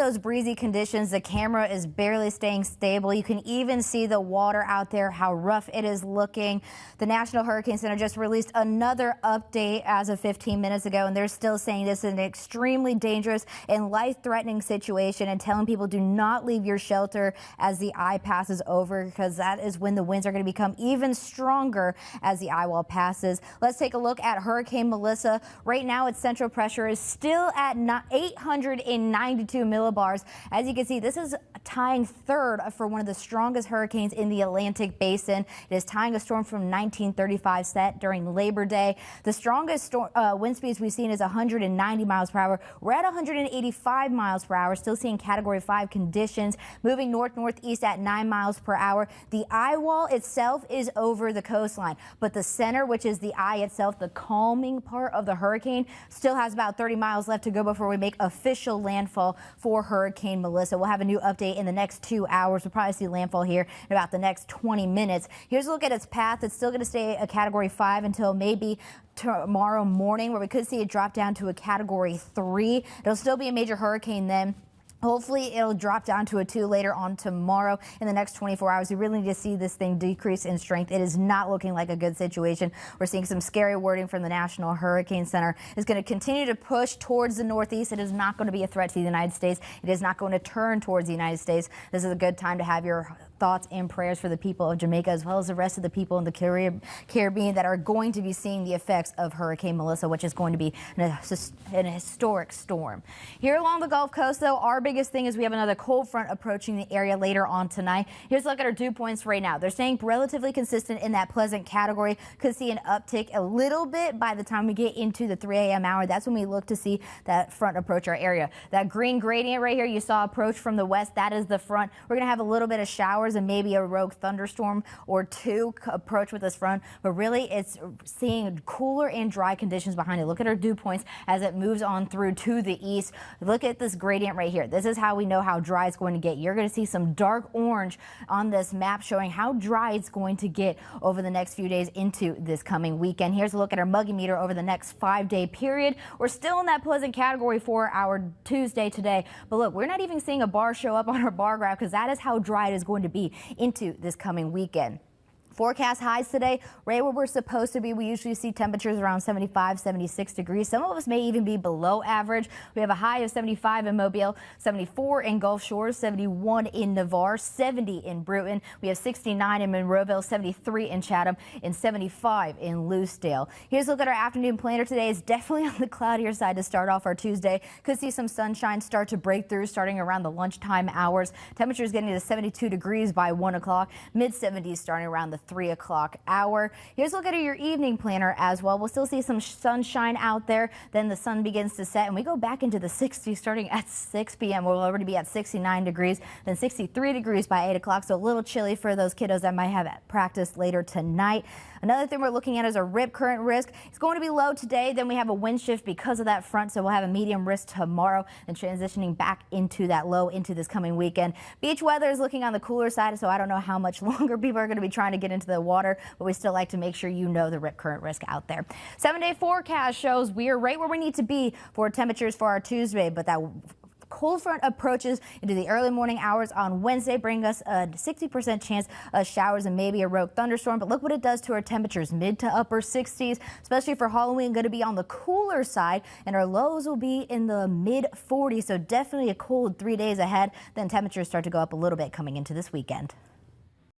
those breezy conditions. The camera is barely staying stable. You can even see the water out there, how rough it is looking. The National Hurricane Center just released another update as of 15 minutes ago, and they're still saying this is an extremely dangerous and life-threatening situation and telling people do not leave your shelter as the eye passes over, because that is when the winds are going to become even stronger as the eye wall passes. Let's take a look at Hurricane Melissa. Right now, its central pressure is still at 892 millibars. As you can see, this is tying third for one of the strongest hurricanes in the Atlantic Basin. It is tying a storm from 1935 set during Labor Day. The strongest wind speeds we've seen is 190 miles per hour. We're at 185 miles per hour, still seeing Category 5 conditions, moving north-northeast at 9 miles per hour. The eye wall itself is over the coastline, but the center, which is the eye itself, the calming part of the hurricane, still has about 30 miles left to go before we make official landfall for Hurricane Melissa. We'll have a new update in the next 2 hours. We'll probably see landfall here in about the next 20 minutes. Here's a look at its path. It's still going to stay a Category 5 until maybe tomorrow morning, where we could see it drop down to a Category 3. It'll still be a major hurricane then. Hopefully it'll drop down to a 2 later on tomorrow. In the next 24 hours, we really need to see this thing decrease in strength. It is not looking like a good situation. We're seeing some scary wording from the National Hurricane Center. It's going to continue to push towards the northeast. It is not going to be a threat to the United States. It is not going to turn towards the United States. This is a good time to have your thoughts and prayers for the people of Jamaica, as well as the rest of the people in the Caribbean that are going to be seeing the effects of Hurricane Melissa, which is going to be an historic storm. Here along the Gulf Coast, though, our biggest thing is we have another cold front approaching the area later on tonight. Here's a look at our dew points right now. They're staying relatively consistent in that pleasant category. Could see an uptick a little bit by the time we get into the 3 a.m. hour. That's when we look to see that front approach our area. That green gradient right here you saw approach from the west, that is the front. We're going to have a little bit of showers and maybe a rogue thunderstorm or two approach with this front, but really it's seeing cooler and dry conditions behind it. Look at our dew points as it moves on through to the east. Look at this gradient right here. This is how we know how dry it's going to get. You're going to see some dark orange on this map showing how dry it's going to get over the next few days into this coming weekend. Here's a look at our muggy meter over the next 5-day period. We're still in that pleasant category for our Tuesday today, but look, we're not even seeing a bar show up on our bar graph, because that is how dry it is going to be into this coming weekend. Forecast highs today, right where we're supposed to be. We usually see temperatures around 75, 76 degrees. Some of us may even be below average. We have a high of 75 in Mobile, 74 in Gulf Shores, 71 in Navarre, 70 in Bruton. We have 69 in Monroeville, 73 in Chatham, and 75 in Lucedale. Here's a look at our afternoon planner today. It's definitely on the cloudier side to start off our Tuesday. Could see some sunshine start to break through starting around the lunchtime hours. Temperatures getting to 72 degrees by 1 o'clock, mid-70s starting around the 3 o'clock hour. Here's a look at your evening planner as well. We'll still see some sunshine out there. Then the sun begins to set and we go back into the 60s starting at 6 p.m. We'll already be at 69 degrees, then 63 degrees by 8 o'clock. So a little chilly for those kiddos that might have practice later tonight. Another thing we're looking at is a rip current risk. It's going to be low today. Then we have a wind shift because of that front. So we'll have a medium risk tomorrow and transitioning back into that low into this coming weekend. Beach weather is looking on the cooler side. So I don't know how much longer people are going to be trying to get into the water, but we still like to make sure you know the rip current risk out there. 7-day forecast shows we are right where we need to be for temperatures for our Tuesday, but that cold front approaches into the early morning hours on Wednesday, bringing us a 60% chance of showers and maybe a rogue thunderstorm. But look what it does to our temperatures, mid to upper 60s, especially for Halloween, going to be on the cooler side, and our lows will be in the mid 40s. So definitely a cold 3 days ahead. Then temperatures start to go up a little bit coming into this weekend.